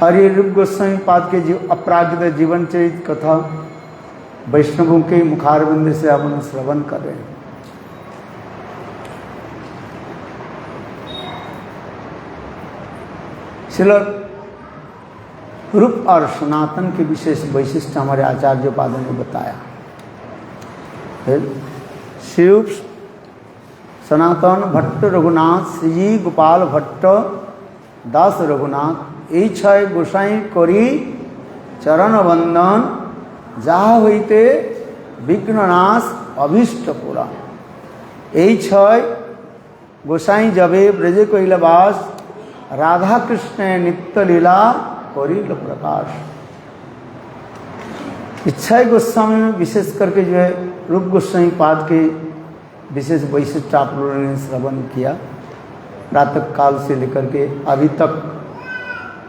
और ये रूप गोस्वामी पाद के अपराजित जीवन चरित कथा वैष्णवों के मुखारविंद से अपन श्रवण कर रहे हैं। श्रील रूप और सनातन के विशेष वैशिष्ट हमारे आचार्य पादों ने बताया। शिव सनातन भट्ट रघुनाथ श्री गोपाल भट्ट दास रघुनाथ এই ছয় গোসাই করি চরণ বন্দন যাহা হইতে বিঘ্ননাশ অভীষ্ট পুরা। এই ছয় গোসাই যাবে ব্রজে কৈলাবাস राधा कृष्ण नित्य लीला करिल प्रकाश। इच्छा गोस्वामी में विशेष करके जो है रूप गोस्वामी पाद के विशेष वैशिष्ट आप लोगों ने श्रवण किया। प्रातः काल से लेकर के अभी तक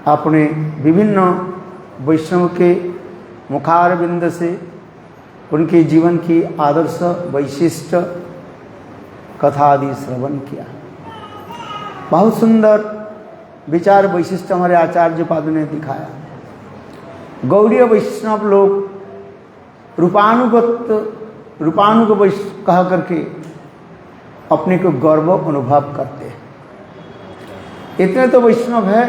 आपने विभिन्न वैष्णव के मुखारविंद से उनके जीवन की आदर्श वैशिष्ट कथा आदि श्रवण किया। बहुत सुंदर विचार वैशिष्ट हमारे आचार्य पाद ने दिखाया। गौड़ीय वैष्णव लोग रूपानुग कह करके अपने को गर्व अनुभव करते हैं। इतने तो वैष्णव है,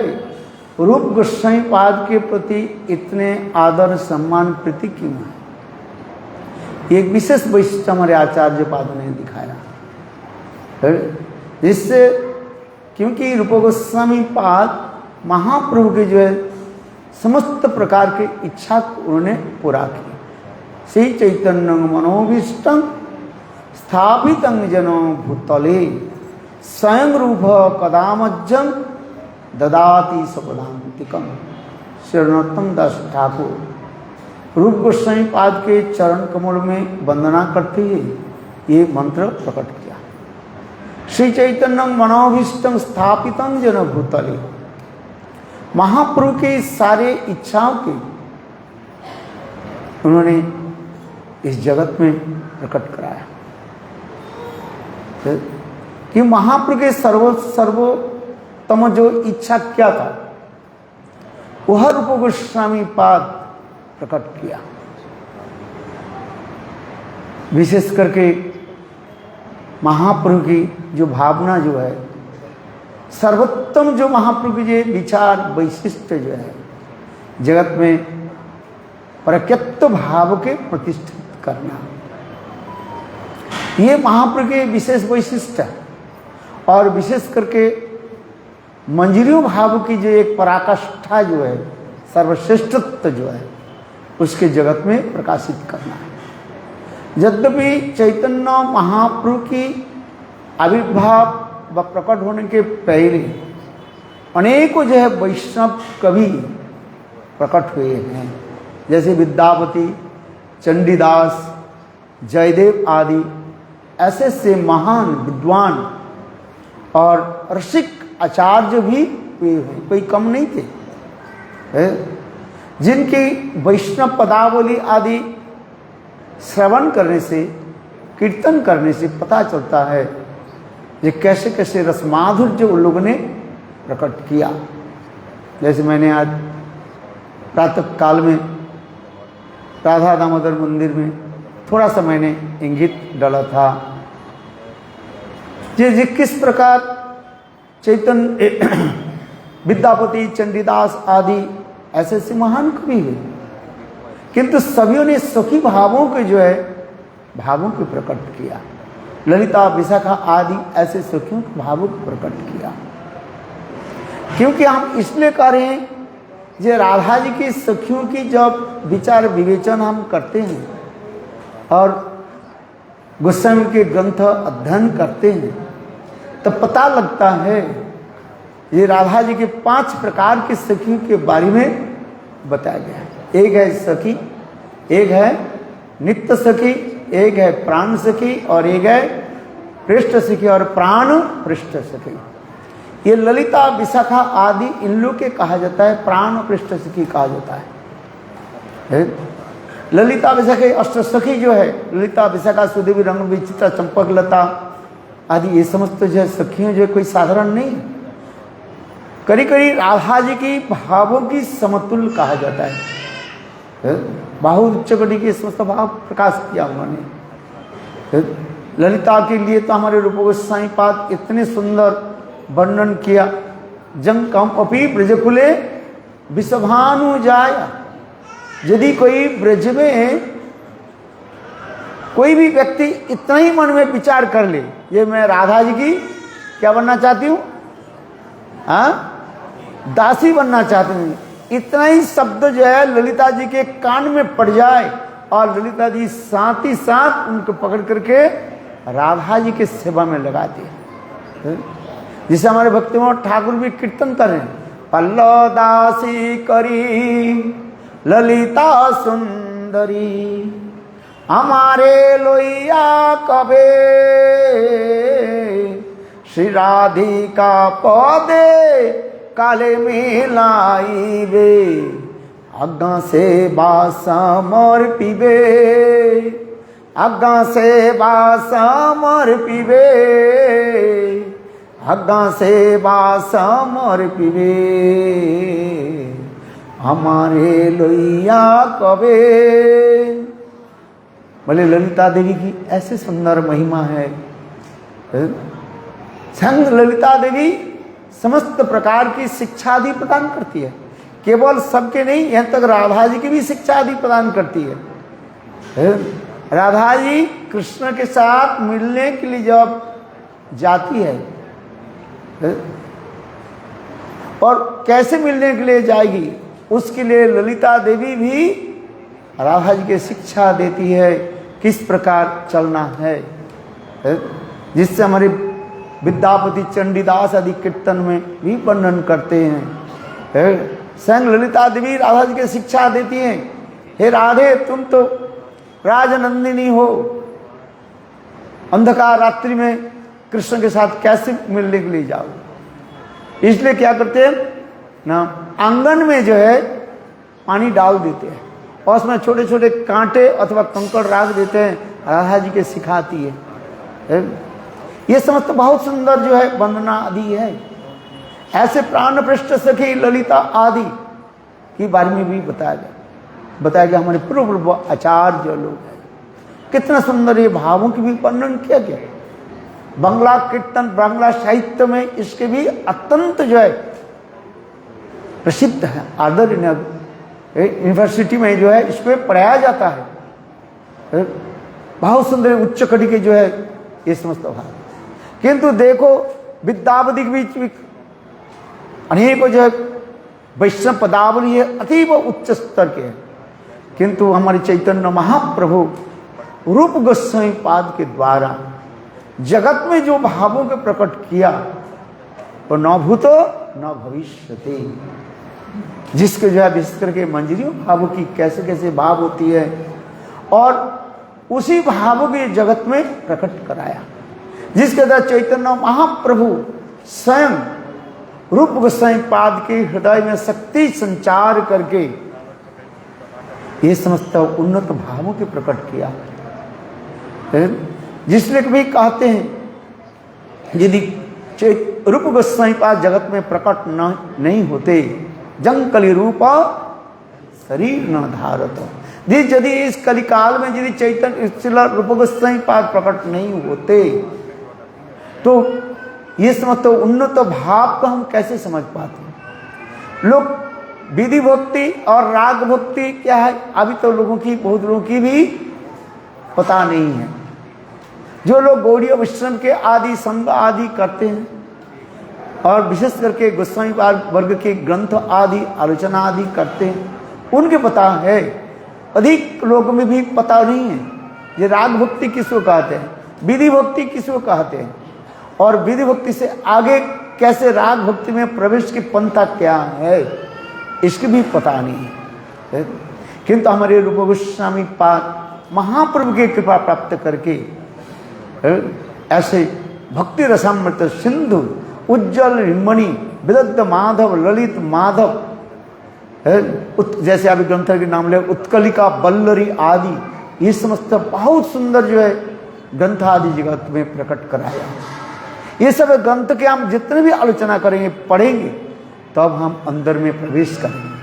रूप गोस्वामी पाद के प्रति इतने आदर सम्मान प्रीति क्यों है? एक विशेष वैशिष्ट हमारे आचार्य पाद ने दिखाया। जिससे क्योंकि रूप गोस्वामी पाद महाप्रभु के जो है समस्त प्रकार के इच्छा को उन्होंने पूरा की। श्री चैतन्य मनोभीष्टं स्थापितं जनो भूतले स्वयं रूप कदामज्जं ददाति सपदांतिकम। श्रीनरोत्तम दास ठाकुर रूप गोस्वामी पाद के चरण कमल में वंदना करते हुए ये मंत्र प्रकट किया। श्री चैतन्य मनोभीष्टं स्थापितं जन भूतले। महाप्रभु के सारे इच्छाओं के उन्होंने इस जगत में प्रकट कराया कि महाप्रभु के सर्वोत्तम जो इच्छा क्या था वह रूप गोस्वामी पाद प्रकट किया। विशेष करके महाप्रभु की जो भावना जो है सर्वोत्तम जो महाप्रभु के विचार वैशिष्ट जो है जगत में प्रत्यक्ष भाव के प्रतिष्ठित करना, ये महाप्रभु के विशेष वैशिष्ट है। और विशेष करके मंजरियों भाव की जो एक पराकाष्ठा जो है सर्वश्रेष्ठत्व जो है उसके जगत में प्रकाशित करना है। यद्यपि चैतन्य महाप्रभु की आविर्भाव व प्रकट होने के पहले अनेकों जो है वैष्णव कवि प्रकट हुए हैं, जैसे विद्यापति, चंडीदास, जयदेव आदि ऐसे से महान विद्वान और रसिक आचार्य भी हुए हैं, कोई कम नहीं थे, जिनकी वैष्णव पदावली आदि श्रवण करने से कीर्तन करने से पता चलता है ये कैसे कैसे रसमाधुर्य उन लोगों ने प्रकट किया। जैसे मैंने आज प्रातः काल में राधा दामोदर मंदिर में थोड़ा सा मैंने इंगित डाला था जे किस प्रकार चैतन्य विद्यापति, चंडीदास आदि ऐसे ऐसे महान कवि हुए, किंतु सभी ने सखी भावों के जो है भावों को प्रकट किया। ललिता, विशाखा आदि ऐसे सखियों के भावों को प्रकट किया। क्योंकि हम इसलिए कह रहे हैं जे राधा जी की सखियों की जब विचार विवेचन हम करते हैं और गोस्वामी के ग्रंथ अध्ययन करते हैं तो पता लगता है ये राधा जी के 5 प्रकार के सखियों के बारे में बताया गया है। एक है सखी, एक है नित्य सखी, एक है प्राण सखी और एक है पृष्ठ सखी और प्राण पृष्ठ सखी। ये ललिता, विशाखा आदि इन लोग के कहा जाता है प्राण पृष्ठ सखी कहा जाता है। ललिता विशाखा अष्ट सखी जो है ललिता, विशाखा, सुदेवी, रंग, विचित्रा, चंपक, लता आदि ये समस्त जो है सखियों जो कोई साधारण नहीं। करीब करीब राधा जी की भावों की समतुल्य कहा जाता है। बहुत उच्च कोटि के समस्त भाव प्रकाश किया उन्होंने। ललिता के लिए तो हमारे रूप गोस्वामी पाद इतने सुंदर वर्णन किया। जंग कम अपी ब्रजकुले विषभानु जाया। यदि कोई ब्रज में कोई भी व्यक्ति इतना ही मन में विचार कर ले, ये मैं राधा जी की क्या बनना चाहती हूँ, हाँ दासी बनना चाहती हूँ, इतना ही शब्द जो है ललिता जी के कान में पड़ जाए और ललिता जी साथ ही साथ उनको पकड़ करके राधा जी के सेवा में लगाते हैं। जिसे हमारे भक्ति में ठाकुर भी कीर्तन कर रहे हैं, पल्लो दासी करी ललिता सुंदरी हमारे लोइया कबे श्री राधिका पदे काले मिलाई बे आज्ञा से बासमर पीबे आज्ञा से बासमर पीबे आज्ञा से बासमर पीबे हमारे लोइया कबे। बोले ललिता देवी की ऐसे सुंदर महिमा है। संग ललिता देवी समस्त प्रकार की शिक्षा आदि प्रदान करती है, केवल सबके नहीं, यहाँ तक राधा जी की भी शिक्षा आदि प्रदान करती है। राधा जी कृष्ण के साथ मिलने के लिए जब जाती है और कैसे मिलने के लिए जाएगी, उसके लिए ललिता देवी भी राधा जी की शिक्षा देती है किस प्रकार चलना है, जिससे हमारे विद्यापति चंडीदास आदि कीर्तन में भी वर्णन करते हैं। स्वयं ललिता देवी राधा जी की शिक्षा देती हैं, हे राधे तुम तो राजनंदिनी हो, अंधकार रात्रि में कृष्ण के साथ कैसे मिलने के लिए जाओ। इसलिए क्या करते हैं ना, आंगन में जो है पानी डाल देते हैं और उसमें छोटे छोटे कांटे अथवा कंकड़ राख देते हैं, राधा जी के सिखाती है। ये समस्त बहुत सुंदर जो है वंदना आदि है। ऐसे प्राण पृष्ठ सखी ललिता आदि के बारे में भी बताया गया हमारे पूर्व आचार्य लोग हैं। कितना सुंदर ये भावों की भी वर्णन किया गया। बांग्ला कीर्तन बांग्ला साहित्य में इसके भी अत्यंत जो है प्रसिद्ध है, आदर यूनिवर्सिटी में जो है इसमें पढ़ाया जाता है। बहुत सुंदर उच्च कोटि के जो है ये समस्त भाव। किंतु देखो विद्यावधि के बीच भी अनेक जो है वैष्णव पदावली है, अतीब उच्च स्तर के हैं, किंतु हमारे चैतन्य महाप्रभु रूप गोस्वामी पाद के द्वारा जगत में जो भावों के प्रकट किया वो न भूतो न भविष्यति, जिसके जो है विशेष करके मंजरियों भावों की कैसे कैसे भाव होती है और उसी भावों के जगत में प्रकट कराया, जिसके द्वारा चैतन्य महाप्रभु स्वयं रूप गोस्वामी पाद के हृदय में शक्ति संचार करके ये समस्त उन्नत भावों के प्रकट किया। जिसलिए भी कहते हैं यदि रूप गोस्वामी पाद जगत में प्रकट नहीं होते, जंकली रूप शरीर न धारत। यदि इस कलिकाल में यदि चैतन्य रूप गोस्वामी पाद प्रकट नहीं होते तो ये समझते उन्नत भाव को हम कैसे समझ पाते। लोग विधि भक्ति और राग भक्ति क्या है अभी तो लोगों की बहुत लोगों की भी पता नहीं है। जो लोग गौड़ीय वैष्णव के आदि संग आदि करते हैं और विशेष करके गोस्वामी वर्ग के ग्रंथ आदि आलोचना आदि करते हैं, उनके पता है। अधिक लोगों में भी पता नहीं है ये राग भक्ति किसको कहते हैं, विधि भक्ति किसको कहते हैं और विधि भक्ति से आगे कैसे राग भक्ति में प्रवेश की पंथा क्या है, इसकी भी पता नहीं है। किंतु हमारे रूप गोस्वामी पाद महाप्रभु की कृपा प्राप्त करके ऐसे भक्ति रसामृत सिंधु उज्जवल मणि विदग्ध माधव ललित माधव जैसे अभी ग्रंथ के नाम ले उत्कलिका बल्लरी आदि, ये समस्त बहुत सुंदर जो है ग्रंथ आदि जगत में प्रकट कराया। ये सब ग्रंथ के हम जितने भी आलोचना करेंगे पढ़ेंगे तब हम अंदर में प्रवेश करेंगे।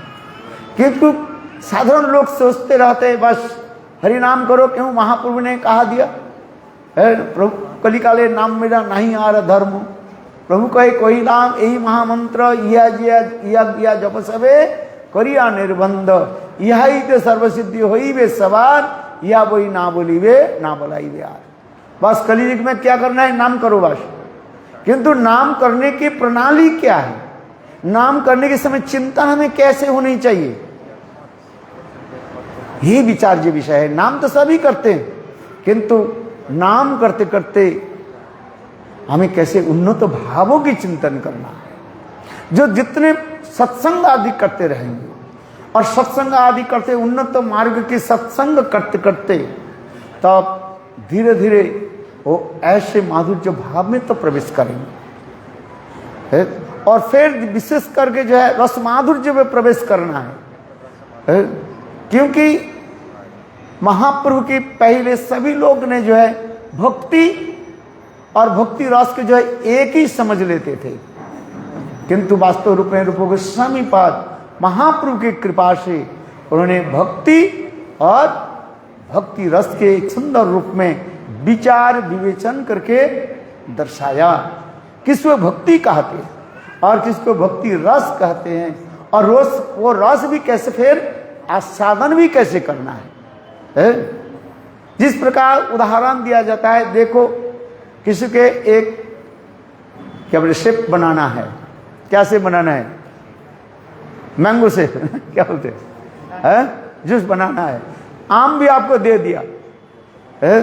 क्योंकि साधारण लोग सोचते रहते हैं बस हरि नाम करो, क्यों महाप्रभु ने कहा दिया है, प्रभु कलिकाले नाम मेरा नहीं आ रहा धर्म, प्रभु कहे कोई नाम यही महामंत्र या जप सबे करिया निर्बंध, यही तो सर्वसिद्धि होई वे सवार, या वही ना बोली वे ना बोलाई वे यार। बस कलियुग में क्या करना है, नाम करो बस। किंतु नाम करने की प्रणाली क्या है, नाम करने के समय चिंतन हमें कैसे होनी चाहिए, ये विचार्य विषय है। नाम तो सभी करते हैं, किंतु नाम करते करते हमें कैसे उन्नत भावों की चिंतन करना है। जो जितने सत्संग आदि करते रहेंगे और सत्संग आदि करते उन्नत मार्ग की सत्संग करते करते तब धीरे धीरे वो ऐसे माधुर्य भाव में तो प्रवेश करेंगे। और फिर विशेष करके जो है रस माधुर्य में प्रवेश करना है। क्योंकि महाप्रभु की पहले सभी लोग ने जो है भक्ति और भक्ति रस के जो है एक ही समझ लेते थे, किंतु वास्तव रूप में रूप गोस्वामी पाद महाप्रभु की कृपा से उन्होंने भक्ति और भक्ति रस के एक सुंदर रूप में विचार विवेचन करके दर्शाया। किसको भक्ति कहते हैं और किसको भक्ति रस कहते हैं, और वो रस भी कैसे फिर आस्वादन भी कैसे करना है। जिस प्रकार उदाहरण दिया जाता है, देखो किसी के एक क्या बोले शेप बनाना है, क्या से बनाना है, मैंगो से क्या बोलते हैं, जूस बनाना है, आम भी आपको दे दिया है,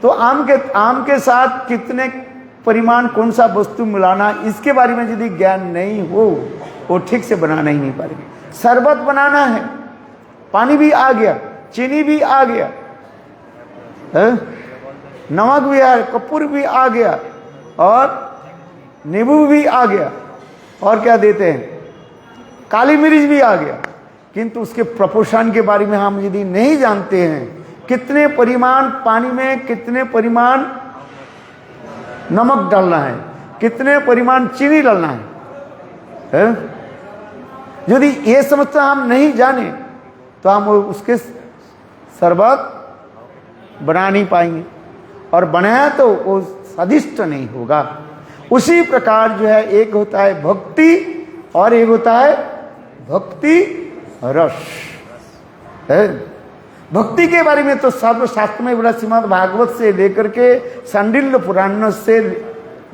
तो आम के साथ कितने परिमाण कौन सा वस्तु मिलाना, इसके बारे में यदि ज्ञान नहीं हो वो ठीक से बनाना ही नहीं पाएंगे। शरबत बनाना है, पानी भी आ गया, चीनी भी आ गया, नमक भी आ गया, कपूर भी आ गया और नींबू भी आ गया, और क्या देते हैं, काली मिर्च भी आ गया, किंतु उसके प्रपोर्शन के बारे में हम यदि नहीं जानते हैं, कितने परिमाण पानी में कितने परिमाण नमक डालना है, कितने परिमाण चीनी डालना है, यदि ये समस्या हम नहीं जाने तो हम उसके शरबत बना नहीं पाएंगे, और बनाया तो वो स्वादिष्ट नहीं होगा। उसी प्रकार जो है एक होता है भक्ति और एक होता है भक्ति रस। भक्ति के बारे में तो सर्वशास्त्र में बोला, श्रीमद् भागवत से लेकर के सांडिल्य पुराण से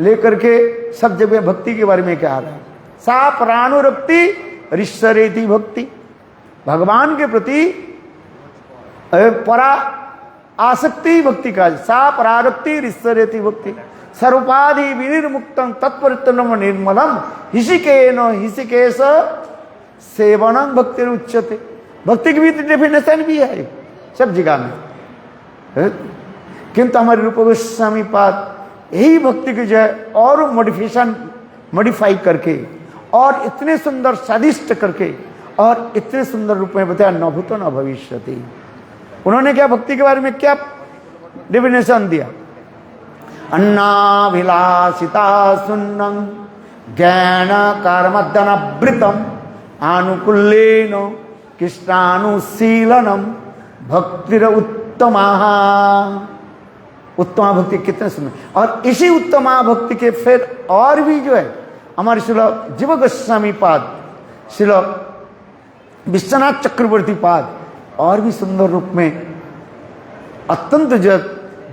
लेकर के सब जगह भक्ति के बारे में क्या आ रहा है, सा प्राणुरक्ति ऋषरेति भक्ति, भगवान के प्रति परा आसक्ति भक्ति का, सा परारक्ति ऋषरेति भक्ति, सर्वोपाधि विनिर्मुक्तम तत्परितनम निर्मलम हिसिकेश सेवनम भक्ति उच्यते। भक्ति की भी डेफिनेशन भी है सब जगह में, किंतु हमारे रूप गोस्वामी पाद यही भक्ति की जो है और मॉडिफाई करके और इतने सुंदर स्वादिष्ट करके और इतने सुंदर रूप में बताया, न भूतो न भविष्यति। उन्होंने क्या भक्ति के बारे में क्या डेफिनेशन दिया, अन्नाभिलाषिता सुन्नम ज्ञान कर्मदनवृतम आनुकूल्येन कृष्णानुशीलनम भक्तिर उत्तमा। उत्तमा भक्ति कितने सुंदर, और इसी उत्तमा भक्ति के फिर और भी जो है हमारे श्रील जीव गोस्वामी पाद, श्रील विश्वनाथ चक्रवर्ती पाद और भी सुंदर रूप में अत्यंत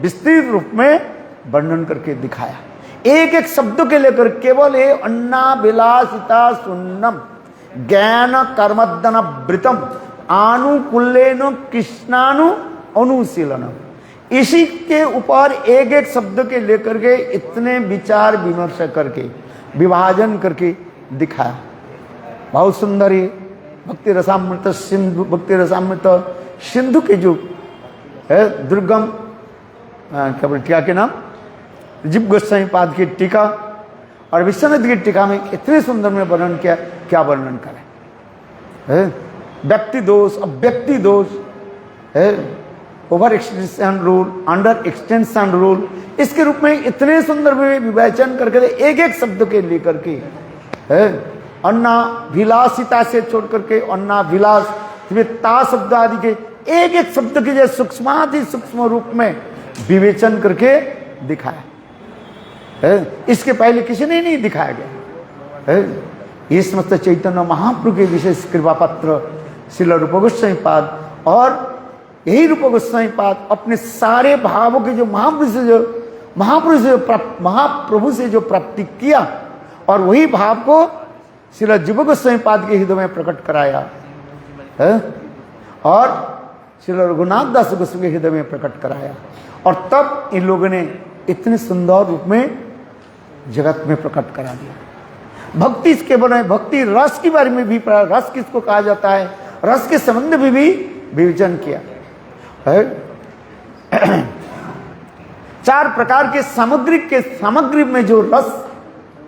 विस्तृत रूप में वर्णन करके दिखाया, एक एक शब्द के लेकर केवल ये अन्ना विलासिता सुन्नम ज्ञान कर्मदन वृतम आनुकूल्येन कृष्णानु अनुशीलनम, इसी के ऊपर एक एक शब्द के लेकर के इतने विचार विमर्श करके विभाजन करके दिखाया। बहुत सुंदर ये भक्ति रसामृत सिंधु, भक्ति रसामृत सिंधु के जो है दुर्गम क्या बोले टीका के नाम, जीव गोस्वामी पाद की टीका और विश्वनाथ की टीका में इतने सुंदर में वर्णन किया, क्या वर्णन करें। व्यक्ति दोष, अव्यक्ति दोष है, over extension rule, under extension rule, इसके रूप में इतने सुंदर में विवेचन करके एक एक शब्द के लेकर के है, अन्नाभिलाषिता से छोड़ करके अन्नाभिलाष ता शब्द आदि के एक एक शब्द के जो सूक्ष्माति सूक्ष्म रूप में विवेचन करके दिखाया है। इसके पहले किसी ने नहीं दिखाया गया है। ये समस्त चैतन्य महाप्रभु के विशेष कृपा पत्र श्रील रूप गोस्वामी पाद, और यही रूप गोस्वामी पाद अपने सारे भावों के जो महाप्रभु से जो प्राप्ति किया, और वही भाव को श्रील जीव गोस्वामी पाद के हृदय में प्रकट कराया है, और श्रील रघुनाथ दास गोस्वामी के हृदय में प्रकट कराया, और तब इन लोगों ने इतने सुंदर रूप में जगत में प्रकट करा दिया। भक्ति इसके बने, भक्ति रस के बारे में भी पढ़ा, रस किसको कहा जाता है, रस के संबंध में भी विवेचन किया है। 4 प्रकार के सामग्री में जो रस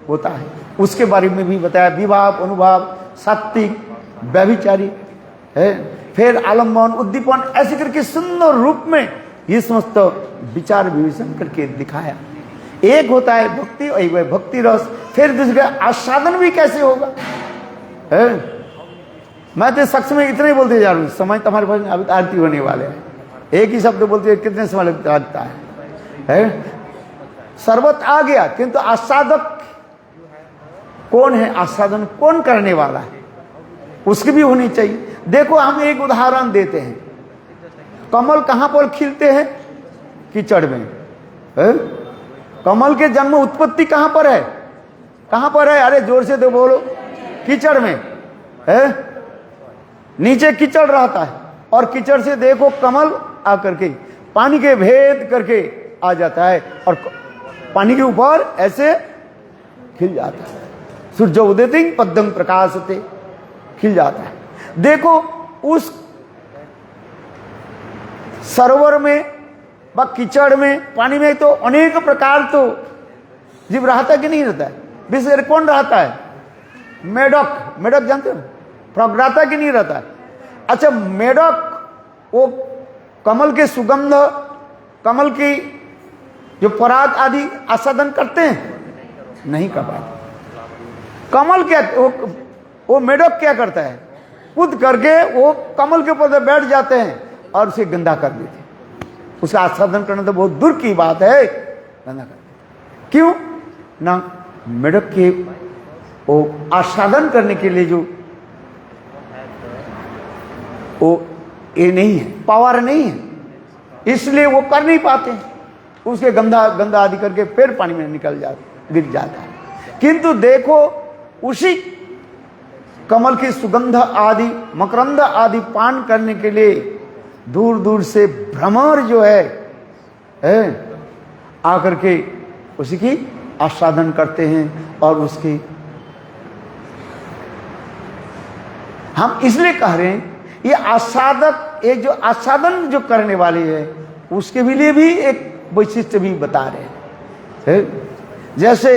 होता है उसके बारे में भी बताया। विभाव, अनुभाव, सात्विक, व्यभिचारी है, फिर आलम्बन, उद्दीपन, ऐसे करके सुंदर रूप में ये समस्त विचार विवेचन करके दिखाया। एक होता है भक्ति, एक है भक्ति रस, फिर दूसरा आस्वादन भी कैसे होगा है। मैं तो सच में इतना ही बोलते जा रहा हूँ, समय तुम्हारे पास अभी आरती होने वाले हैं, एक ही शब्द बोलते कितने समय लगता है। शरबत आ गया, किंतु आस्वादक कौन है, आस्वादन कौन करने वाला है, उसकी भी होनी चाहिए। देखो हम एक उदाहरण देते हैं, कमल कहां पर खिलते हैं, कीचड़ में है? कमल के जन्म उत्पत्ति कहां पर है, कहां पर है, अरे जोर से तो बोलो, कीचड़ में है। नीचे कीचड़ रहता है, और कीचड़ से देखो कमल आकर के पानी के भेद करके आ जाता है, और पानी के ऊपर ऐसे खिल जाता है। सूर्य उदयति पद्म प्रकाशते, खिल जाता है। देखो उस सरोवर में व कीचड़ में, पानी में तो अनेक प्रकार तो जीव रहता है कि नहीं रहता है। विशेष कौन रहता है, मेढक, मेढक जानते हो, फ्रॉग रहता है कि नहीं रहता है। अच्छा, मेढक वो कमल के सुगंध, कमल की जो पराग आदि आस्वादन करते हैं, नहीं कर पाते। कमल क्या, वो मेढक क्या करता है, कूद करके वो कमल के ऊपर बैठ जाते हैं और उसे गंदा कर देते हैं। उसका आस्वादन करना तो बहुत दूर की बात है, गंदा कर देते। क्यों ना, मेढक के वो आस्वादन करने के लिए जो वो ये नहीं है, पावर नहीं है, इसलिए वो कर नहीं पाते हैं। उसके गंदा आदि करके फिर पानी में गिर जाता है। किंतु देखो उसी कमल की सुगंध आदि, मकरंद आदि पान करने के लिए दूर दूर से भ्रमर जो है आकर के उसी की आस्वादन करते हैं। और उसकी हम इसलिए कह रहे हैं, ये आस्वादक, एक जो आस्वादन जो करने वाले है, उसके लिए भी एक वैशिष्ट्य भी बता रहे हैं। जैसे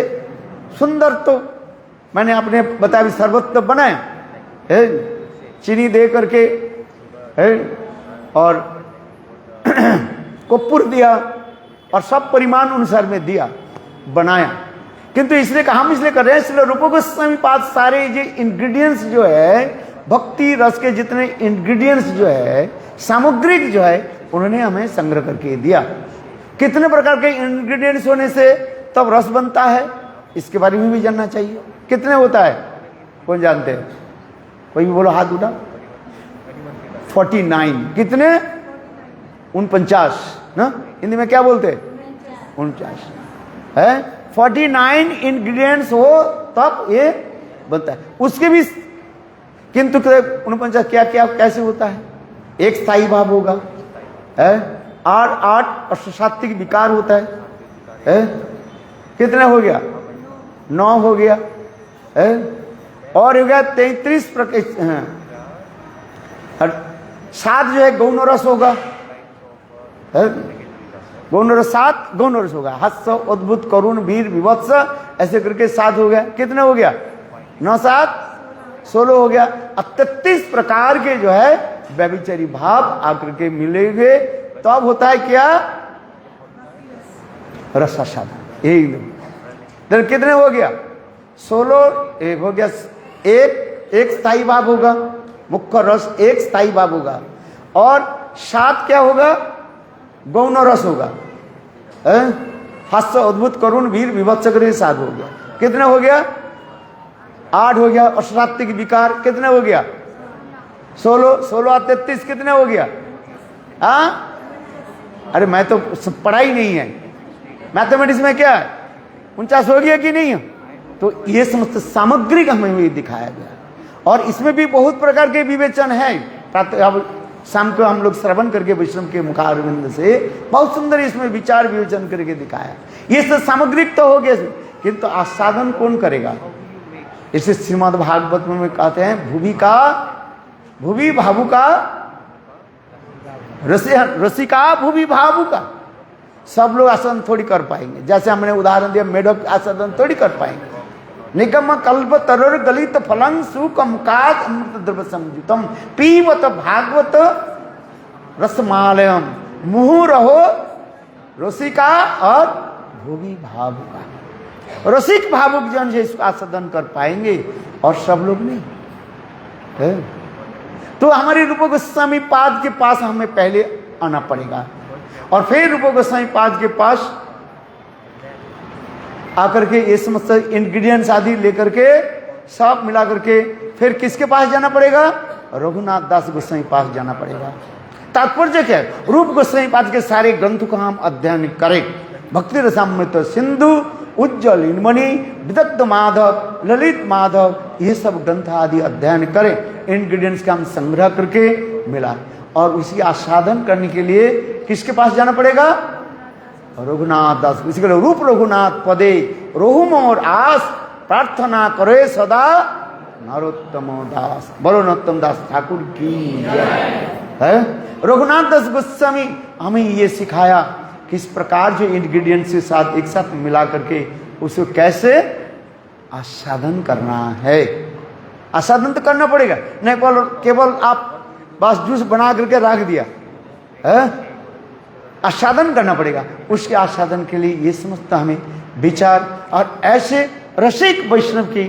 सुंदर, तो मैंने आपने बताया भी, शरबत तो बनाए चीनी दे करके और कपूर दिया और सब परिमाण अनुसार में दिया, बनाया। किंतु इसलिए हम इसलिए कर रहे हैं, इसलिए रूप गोस्वामी पाद सारे जो इंग्रेडिएंट्स जो है, भक्ति रस के जितने इंग्रेडिएंट्स जो है, सामग्रिक जो है, उन्होंने हमें संग्रह करके दिया। कितने प्रकार के इंग्रेडिएंट्स होने से तब रस बनता है, इसके बारे में भी जानना चाहिए। कितने होता है, कौन जानते हैं, कोई भी बोलो, हाथ उठा। 49, कितने, 49 ना, हिंदी में क्या बोलते हैं, 49 है। 49 इंग्रेडिएंट्स हो तब ये बनता है। उसके भी किंतु 49 क्या क्या कैसे होता है, एक स्थायी भाव होगा, 8 अष्टसात्विक विकार होता है, कितने हो गया, 9 हो गया, और हो गया 33 प्रकार, 7 जो है गौण रस होगा, गौण रस 7 गौण रस होगा, हास्य, अद्भुत, करुण, वीर, विवत्स, ऐसे करके 7 हो गया। कितने हो गया, 9 7 16 हो गया। अब 33 प्रकार के जो है व्यभिचारी भाव आकर के मिलेंगे, तो अब होता है क्या, रसास्वादन। यही कितने हो गया, 16, एक हो गया एक स्थायी भाव होगा, मुख्य रस एक स्थायी भाव होगा, और 7 क्या होगा? गौण रस होगा। हास्य, अद्भुत, करुण, वीर, विभत्स, 7 हो गया। कितने हो गया? 8 हो गया। और सात्विक विकार कितने हो गया? 16, 16 और 33 कितने हो गया? हाँ, अरे मैं तो पढ़ाई नहीं है, मैथमेटिक्स में क्या है, 49 हो गया कि नहीं? तो ये समस्त सामग्री का हमें भी दिखाया गया। और इसमें भी बहुत प्रकार के विवेचन है। अब शाम को हम लोग श्रवण करके वैष्णव के मुखारविंद से बहुत सुंदर इसमें विचार विवेचन करके दिखाया। ये सब सामग्रिक तो हो गया, किंतु आस्वादन कौन करेगा? इसे श्रीमद् भागवत में कहते हैं, भूवि भावुका रसिका भूवि भावुका। सब लोग आस्वादन थोड़ी कर पाएंगे। जैसे हमने उदाहरण दिया, मेढक आस्वादन थोड़ी कर पाएंगे। निगम कल्प तरर गलित फलं सुकम काच अमृत द्रव संयुतम पीवत भागवत रसमालयम मुहुरहो रसिका और भूवि भावुका। रसिक भावुक जन से इसको आस्वादन कर पाएंगे, और सब लोग नहीं है। तो हमारे रूप गोस्वामी पाद के पास हमें पहले आना पड़ेगा, और फिर रूप गोस्वामी पाद के पास आकर के ये समस्त इंग्रेडिएंट्स आदि लेकर के सब मिला करके फिर किसके पास जाना पड़ेगा? रघुनाथ दास गोस्वामी पास जाना पड़ेगा। तात्पर्य क्या है? रूप गोस्वामी पाद के सारे ग्रंथों का हम अध्ययन करें। भक्ति रसामृत सिंधु, उज्जवल इनमणि, विदग्ध माधव, ललित माधव, ये सब ग्रंथ आदि अध्ययन करें। इंग्रेडिएंट्स का हम संग्रह करके मिला, और उसी आस्वादन करने के लिए किसके पास जाना पड़ेगा? रघुनाथ दास। इसी रूप रघुनाथ पदे रोहुम और आस प्रार्थना करे सदा नरोत्तम दास। बोलो नरोत्तम दास ठाकुर की है। रघुनाथ दास गोस्वामी हमें ये सिखाया किस प्रकार जो इंग्रेडिएंट्स के साथ एक साथ मिला करके उसको कैसे आस्वादन करना है। आस्वादन तो करना पड़ेगा, नहीं केवल आप बस जूस बना करके रख दिया है। आस्वादन करना पड़ेगा। उसके आस्वादन के लिए ये समझता हमें विचार और ऐसे रसिक वैष्णव की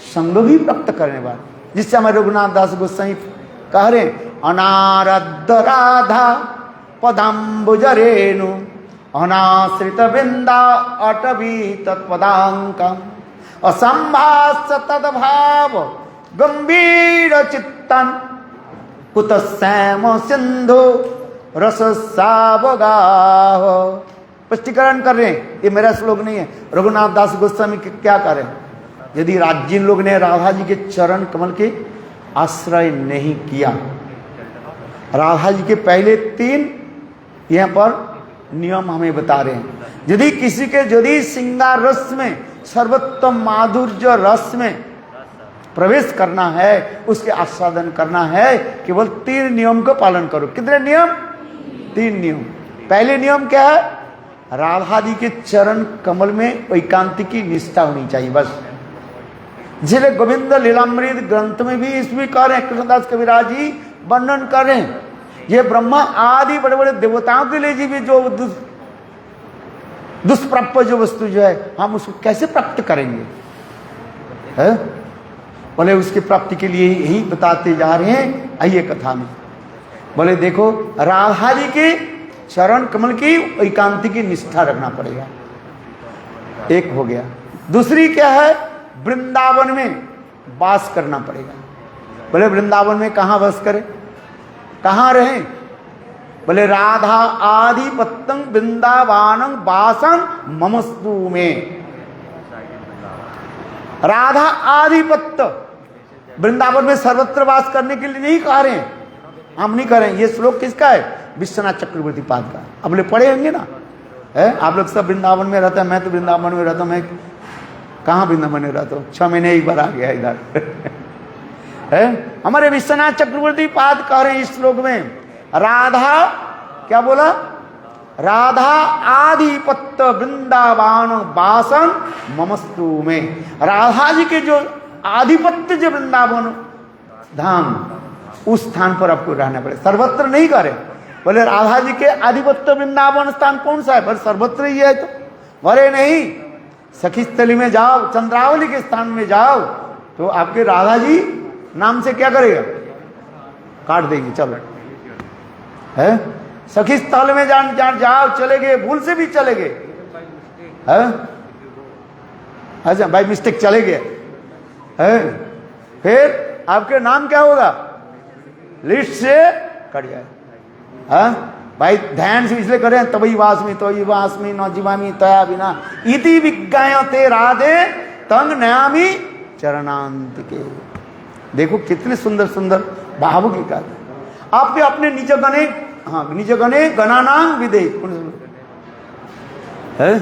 संग भी प्राप्त करने वाले, जिससे हमारे रघुनाथ दास गोस्वामी कह रहे अनारद्ध राधा पदाम्बुज रेणु अनाश्रित वृंदा अटवी तत्पदांकम असंभाष्य तद्भाव गंभीर चित्तन कुतश्याम सिंधु रससावगाह। स्पष्टीकरण कर रहे हैं, ये मेरा श्लोक नहीं है। रघुनाथ दास गोस्वामी क्या करें? यदि जिन लोग ने राधा जी के चरण कमल के आश्रय नहीं किया, राधा जी के पहले 3 यहाँ पर नियम हमें बता रहे हैं। यदि किसी के यदि श्रृंगार रस में, सर्वोत्तम माधुर्य रस में प्रवेश करना है, उसके आस्वादन करना है, केवल 3 नियम का पालन करो। कितने नियम? 3 नियम। पहले नियम क्या है? राधा जी के चरण कमल में एकांतिकी निष्ठा होनी चाहिए, बस। जिले गोविंद लीलामृत ग्रंथ में भी इसमें कह रहे हैं, कृष्णदास कविराज जी वर्णन कर रहे हैं, ये ब्रह्मा आदि बड़े बड़े देवताओं के लिए जी भी जो दुष्प्राप्य जो वस्तु जो है, हम उसको कैसे प्राप्त करेंगे है? बोले उसकी प्राप्ति के लिए यही बताते जा रहे हैं। आइए कथा में बोले देखो, राधा जी के चरण कमल की एकांति की निष्ठा रखना पड़ेगा, एक हो गया। दूसरी क्या है? वृंदावन में वास करना पड़ेगा। बोले वृंदावन में कहाँ वास करें, कहाँ रहें? बोले राधा आधिपत्यं वृंदावानं वासं ममस्तु में। राधा आधिपत्य वृंदावन में सर्वत्र वास करने के लिए नहीं कह रहे हैं, हम नहीं करें। ये श्लोक किसका है? विश्वनाथ चक्रवर्ती पाद का। अब लोग पढ़े होंगे ना, है? आप लोग सब वृंदावन में रहता है, मैं तो वृंदावन में रहता हूँ। मैं कहाँ वृंदावन में रहता हूँ? 6 महीने एक बार आ गया इधर है। हमारे विश्वनाथ चक्रवर्ती पाद कह रहे हैं इस श्लोक में, राधा क्या बोला? राधा आधिपत्य वृंदावन वासन ममस्तु में। राधा जी के जो आधिपत्य जो वृंदावन धाम, उस स्थान पर आपको रहना पड़े, सर्वत्र नहीं करे। बोले राधा जी के आधिपत्य वृंदावन स्थान कौन सा है? पर सर्वत्र ही है। तो बोले नहीं, सखी स्थली में जाओ, चंद्रावली के स्थान में जाओ, तो आपके राधा जी नाम से क्या करेगा? काट देंगे। चलो है सखी स्थल में जान जान जाओ, चले गए, भूल से भी चले गए, है अच्छा बाई मिस्टेक चले गए, है फिर आपके नाम क्या होगा? लिस्ट से कट जाए। हाँ भाई ध्यान से इसलिए करें, तभी वासमी तो वासमी न जीवामी तया बिना इति विज्ञायते राधे तंग नयामी चरणांत के। देखो कितने सुंदर सुंदर भाव की गाते आपके अपने निज गणे। हाँ निज गणे गणानां विदे है।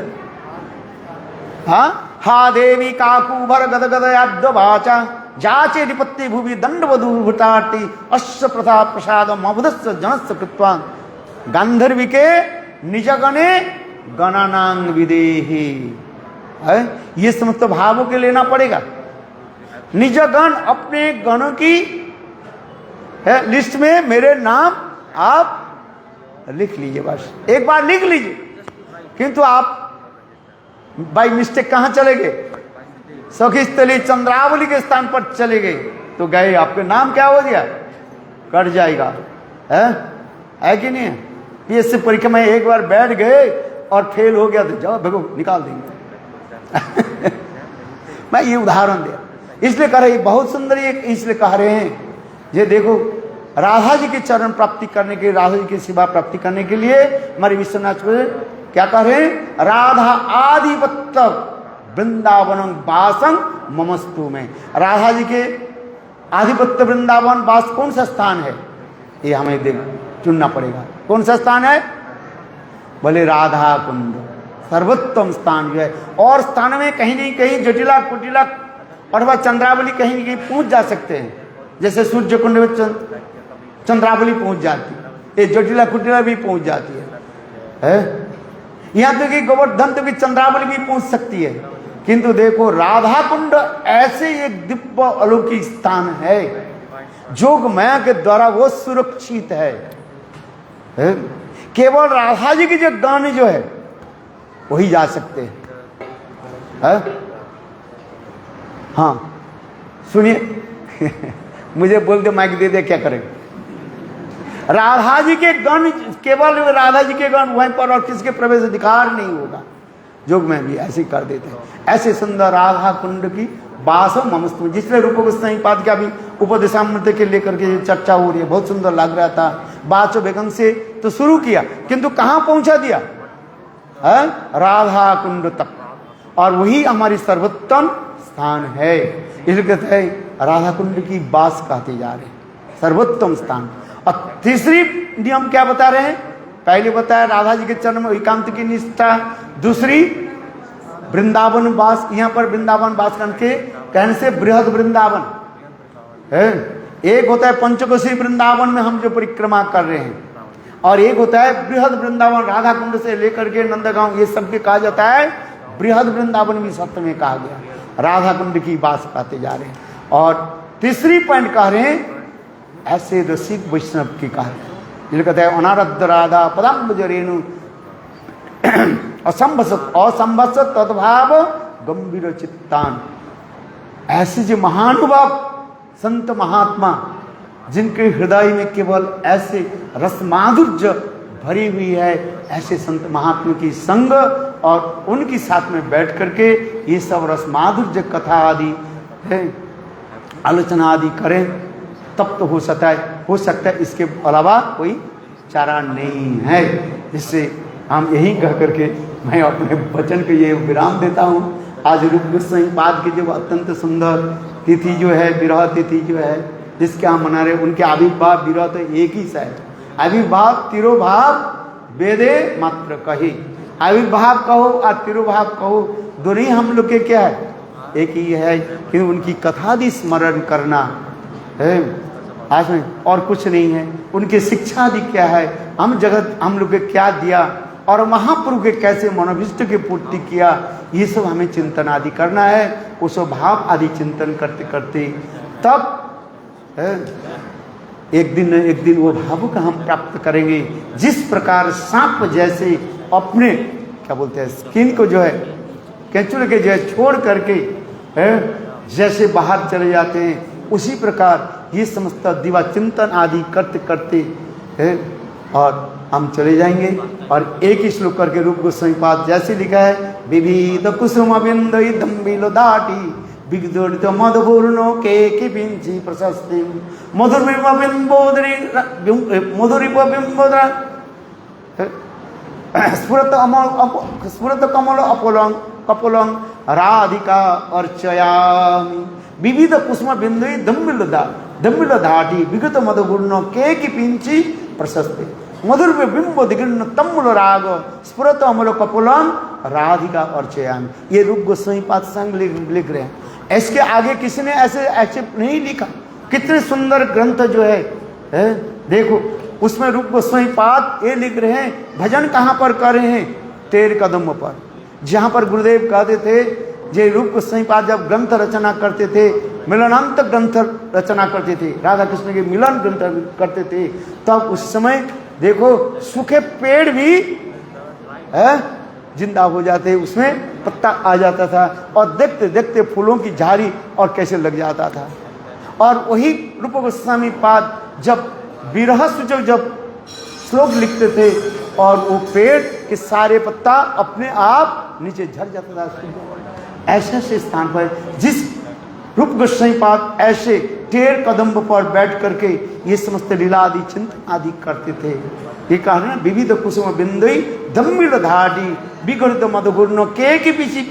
हाँ हा देवी काकूभर गद गद याद वाचा जाचे निपत्ति भूवि दंड वधूभुटाटी अश्व प्रथा प्रसाद मबुदस्य जनस्य कृत्वा गांधर्वी के निजगणे गणानांग विदेहि। है ये समस्त भावों के लेना पड़ेगा। निजगण अपने गणों की है लिस्ट में मेरे नाम आप लिख लीजिए, बस एक बार लिख लीजिए। किंतु आप बाई मिस्टेक कहां चले गए? सखी स्थली चंद्रावली के स्थान पर चले गए तो गए, आपके नाम क्या हो गया? कट जाएगा। है कि नहीं? पीएससी परीक्षा में एक बार बैठ गए और फेल हो गया तो जाओ भगो निकाल देंगे। मैं ये उदाहरण दिया इसलिए कह रहे, बहुत सुंदर ये इसलिए कह रहे हैं। ये देखो राधा जी के चरण प्राप्ति करने के, राधा जी की सेवा प्राप्ति करने के लिए हमारे विश्वनाथ क्या कह रहे हैं? राधा आधिपत्य वृंदावन वासं ममस्तु में। राधा जी के आधिपत्य वृंदावन वास कौन सा स्थान है? ये हमें देख चुनना पड़ेगा। कौन सा स्थान है? बोले राधा कुंड सर्वोत्तम स्थान जो है। और स्थान में कहीं नहीं कहीं जटिला कुटिला अथवा चंद्रावली कहीं नहीं कहीं पहुंच जा सकते हैं। जैसे सूर्य कुंड में चंद्रावली पहुंच जाती है, ये जटिला कुटिला भी पहुंच जाती है? यहां तक कि गोवर्धन तक चंद्रावली भी पहुंच सकती है। किंतु देखो राधा कुंड ऐसे एक दिव्य अलौकिक स्थान है, जोग माया के द्वारा वो सुरक्षित है। केवल राधा जी की जो गाने जो है वही जा सकते हैं। हाँ सुनिए मुझे बोल दे माइक दे दे क्या करेंगे? राधा जी के गण, केवल राधा जी के गण वहीं पर और किसके प्रवेश अधिकार नहीं होगा। जोग में भी ऐसे कर देते हैं। ऐसे सुंदर राधा कुंड की बासो ममस्तु, जिसमें रूप गोस्वामी पाद का भी उपदेशामृत के लेकर के चर्चा हो रही है, बहुत सुंदर लग रहा था। बाचो बेगम से तो शुरू किया किंतु कहां पहुंचा दिया? है राधा कुंड तक, और वही हमारी सर्वोत्तम स्थान है। इसलिए कहते हैं राधा कुंड की बास कहते जा रहे हैं, सर्वोत्तम स्थान। और तीसरी नियम क्या बता रहे हैं? पहले बताया राधा जी के चरण में एकांत की निष्ठा, दूसरी वृंदावन वास। यहाँ पर वृंदावन वास करके कहने से बृहद वृंदावन है। एक होता है पंचकोशी वृंदावन में हम जो परिक्रमा कर रहे हैं, और एक होता है बृहद वृंदावन राधा कुंड से लेकर के नंदगांव, ये सब के कहा जाता है बृहद वृंदावन भी सत्य में कहा गया। राधा कुंड की बात कहते जा रहे हैं। और तीसरी पॉइंट कह रहे हैं ऐसे रसिक वैष्णव की कहा, जिन्हें कहते हैं अनारद्ध राधा पदाम्बुज रेणु असंभसत तद्भाव गंभीर चित्तान। ऐसे जो महानुभाव संत महात्मा जिनके हृदय में केवल ऐसे रसमाधुर्य भरी हुई है, ऐसे संत महात्मा की संग और उनकी साथ में बैठ करके ये सब रसमाधुर्य कथा आदि है आलोचना आदि करें तब तो हो सकता है इसके अलावा कोई चारा नहीं है। जिससे हम यही कह करके मैं अपने वचन को ये विराम देता हूँ। आज रूप गोस्वामी पाद की जो अत्यंत सुंदर तिथि जो है, विरह तिथि जो है, जिसके हम मना रहे, उनके आविर्भाव विरह तो एक ही सा है। आविर्भाव तिरोभाव वेदे मात्र कही, आविर्भाव कहो और तिरोभाव कहो, दोनों ही हम लोग के क्या है, एक ही है कि उनकी कथादि स्मरण करना है आज में, और कुछ नहीं है। उनके शिक्षा आदि क्या है, हम जगत हम लोग के क्या दिया और महाप्रभु के कैसे मनोभिष्ट की पूर्ति किया, ये सब हमें चिंतन आदि करना है। उस भाव आदि चिंतन करते करते तब एक दिन वो भाव का हम प्राप्त करेंगे। जिस प्रकार सांप जैसे अपने क्या बोलते हैं स्किन को जो है केंचुए के जो है छोड़ करके जैसे बाहर चले जाते हैं, उसी प्रकार ये समस्त दिवा चिंतन आदि करते करते है और हम चले जाएंगे। और एक ही श्लोक करके रूप गोस्वामी पाद जैसे लिखा है, विविध कुसुम बिंदु दम्बिलो दाटी विगदोरित मधुपूर्ण के पिंची प्रशस्ति स्फुरत कमल अपोलंग कपोलंग राधिका अर्चयामि विविध कुसुम बिंदु दम्बिल धाटी विगत मधुपूर्ण के पिंची प्रशस्ति मधुर बिंब दिगृण तम्मुल राग स्फुरत अमल कपोलम राधिका अर्चयामि। ये रूप गोस्वामी पाद संग लिख रहे हैं। इसके आगे किसी ने ऐसे एक्सेप्ट नहीं लिखा। कितने सुंदर ग्रंथ जो है देखो, उसमें रूप गोस्वामी पाद ये लिख रहे हैं, भजन कहाँ पर कर रहे हैं? तेरे कदम पर। जहाँ पर गुरुदेव कहते थे, जे रूप गोस्वामी पाद जब ग्रंथ रचना करते थे, मिलनांत ग्रंथ रचना करते थे, राधा कृष्ण के मिलन ग्रंथ करते थे, तब उस समय देखो सूखे पेड़ भी जिंदा हो जाते, उसमें पत्ता आ जाता था और देखते देखते फूलों की झाड़ी और कैसे लग जाता था। और वही रूप गोस्वामी पाद जब विरह सूचक जब श्लोक लिखते थे और वो पेड़ के सारे पत्ता अपने आप नीचे झड़ जाता था। ऐसे ऐसे स्थान पर जिस रूप गोस्वामी पाद ऐसे टेर कदम पर बैठ करके ये समस्त लीला आदि चिंतन आदि करते थे। ये कहा ना, विविध कुसुम बिंदुई दम्बिल धाटी विगत मधुपूर्ण के पीछे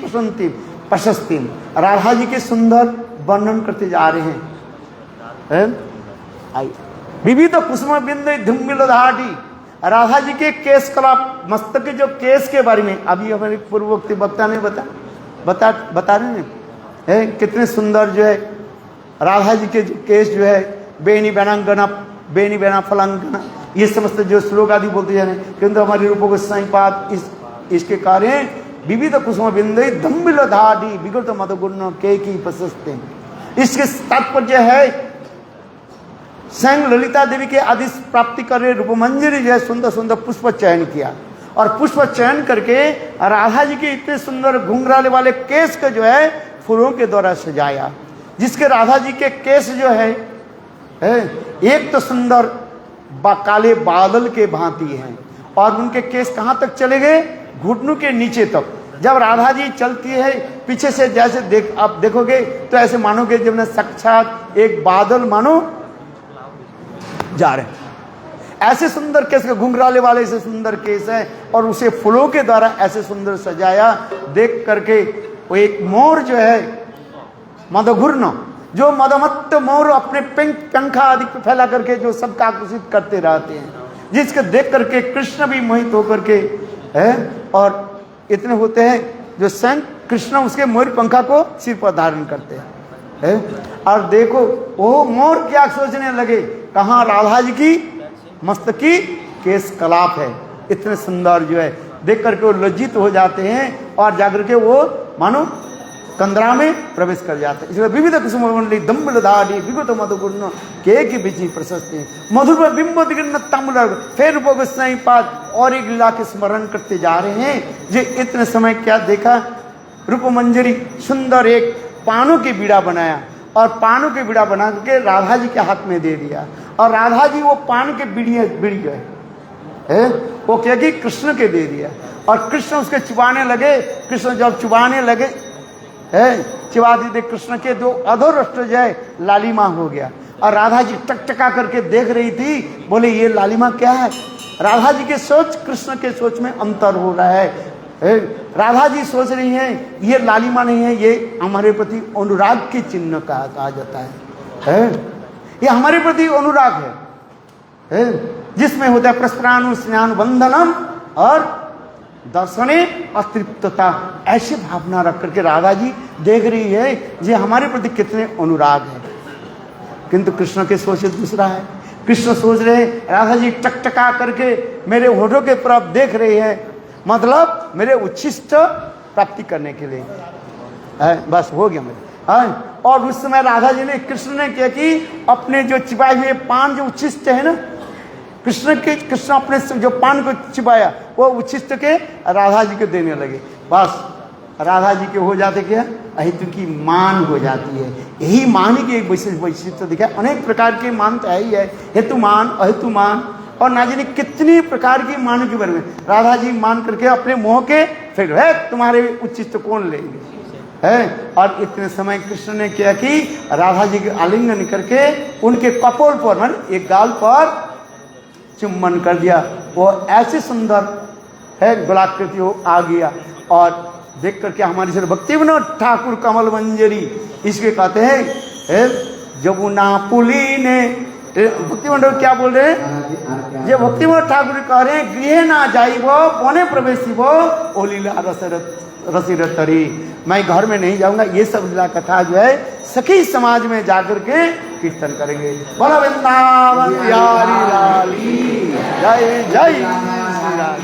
प्रशस्ति। राधा जी के सुंदर वर्णन करते जा रहे हैं। विविध कुसुम बिंदु दम्बिल धाटी, राधा जी के केस कला, मस्तक के जो केस के बारे में अभी हमारे पूर्वोक्ति वक्ता ने बता रहे हैं कितने सुंदर जो है राधा जी के जो केस जो है, बेनी बेनांगना बेनी बेना फलांगना, ये समस्त जो श्लोक आदि बोलते जा रहे हैं। किंतु हमारे रूप गोस्वामी पाद इसके कार्य विविध कुसुम बिंदु दम्बिल धाटी विगत मधुपूर्ण के की प्रशस्ति। इसके तात्पर्य है स्वयं ललिता देवी के आदेश प्राप्ति कर रहे रूपमंजरी जो है सुंदर सुंदर पुष्प चयन किया और पुष्प चयन करके राधा जी के इतने सुंदर घुंघराले वाले केस का जो है फूलों के द्वारा सजाया, जिसके राधा जी के केस जो है एक तो सुंदर काले बादल के भांति हैं और उनके केस कहाँ तक चले गए? घुटनों के नीचे तक। जब राधा जी चलती है पीछे से जैसे आप देखोगे तो ऐसे मानोगे जब साक्षात एक बादल मानो जा रहे हैं। ऐसे सुंदर केस के घुंघराले वाले ऐसे सुंदर केस है और उसे फूलों के द्वारा ऐसे सुंदर सजाया। देख करके वो एक मोर जो है मधुघूर्ण, जो मदमत्त मोर अपने पंखा आदि फैला करके जो सबका आकर्षित करते रहते हैं, जिसके देख करके कृष्ण भी मोहित होकर के और इतने होते हैं जो स्वयं कृष्ण उसके मोर पंखा को सिर पर धारण करते हैं। और देखो वो मोर क्या सोचने लगे, कहाँ राधा जी की मस्तकी केस कलाप है, इतने सुंदर जो है। देख करके वो लज्जित हो जाते हैं और जाकर के वो मानो कंदरा में प्रवेश कर जाते हैं। इसलिए विविध कुसुम मंडली दम्बिल धाटी विगत मधुपूर्ण के बीच प्रशस्ति मधुर बिंब दिगृण तम्बुल। फिर रूप गोस्वामी पाद और एक लीला के स्मरण करते जा रहे हैं। जो इतने समय क्या देखा, रूप मंजरी सुंदर एक पानों की बीड़ा बनाया और पानों की बीड़ा बना करके राधा जी के हाथ में दे दिया और राधा जी वो पान के बीड़ी गए वो क्या कि कृष्ण के दे दिया और कृष्ण उसके चुबाने लगे। कृष्ण जब चुबाने लगे चिवादी दे कृष्ण के जो अधोरष्ट जो है लालिमा हो गया और राधा जी टकटका करके देख रही थी, बोले ये लालिमा क्या है? राधा जी के सोच कृष्ण के सोच में अंतर हो रहा है। राधा जी सोच रही हैं ये लालिमा नहीं है, ये हमारे प्रति अनुराग के चिन्ह कहा जाता है। ये हमारे प्रति अनुराग है जिसमें होता है प्रस्परानु स्नान बंधनम और दर्शने अतृप्तता। ऐसी भावना रख करके राधा जी देख रही है ये हमारे प्रति कितने अनुराग है। किंतु कृष्ण के सोच दूसरा है। कृष्ण सोच रहे राधा जी टकटका करके मेरे होठों के तरफ देख रहे हैं, मतलब मेरे उच्छिष्ट प्राप्ति करने के लिए बस हो गया मेरे। और उस समय राधा जी ने कृष्ण ने क्या कि अपने जो चिपाए हुए पान जो उच्छिष्ट है ना, कृष्ण अपने जो पान को चिपाया वो उच्छिष्ट के राधा जी को देने लगे। बस राधा जी के हो जाते क्या, अहितु की मान हो जाती है। यही मान की एक विशेष वैशिष्ट दिखा। अनेक प्रकार के मान तो है ही है, हेतु मान, अहेतु मान, और ना जाने कितनी प्रकार की मान के बारे में राधा जी मान करके अपने मोह के फिर है तुम्हारे उचित कौन लेंगे है। और इतने समय कृष्ण ने क्या कि राधा जी के आलिंगन करके उनके कपोल पर मतलब एक गाल पर चुम्बन कर दिया। वो ऐसे सुंदर है गोलाकृति हो आ गया। और देख करके हमारी सर भक्ति विनोद ठाकुर कमल मंजरी इसके कहते हैं जमुना पुली ने भक्ति मंडल क्या बोल रहे हैं, ये भक्ति मंडल ठाकुर कह रहे हैं गृह ना जाइबो बने प्रवेशिबो ओ लीला रसिरतरी, मैं घर में नहीं जाऊंगा। ये सब लीला कथा जो है सखी समाज में जाकर के कीर्तन करेंगे। बोला वृंदावन बिहारी लाल की जय जय श्री लाल।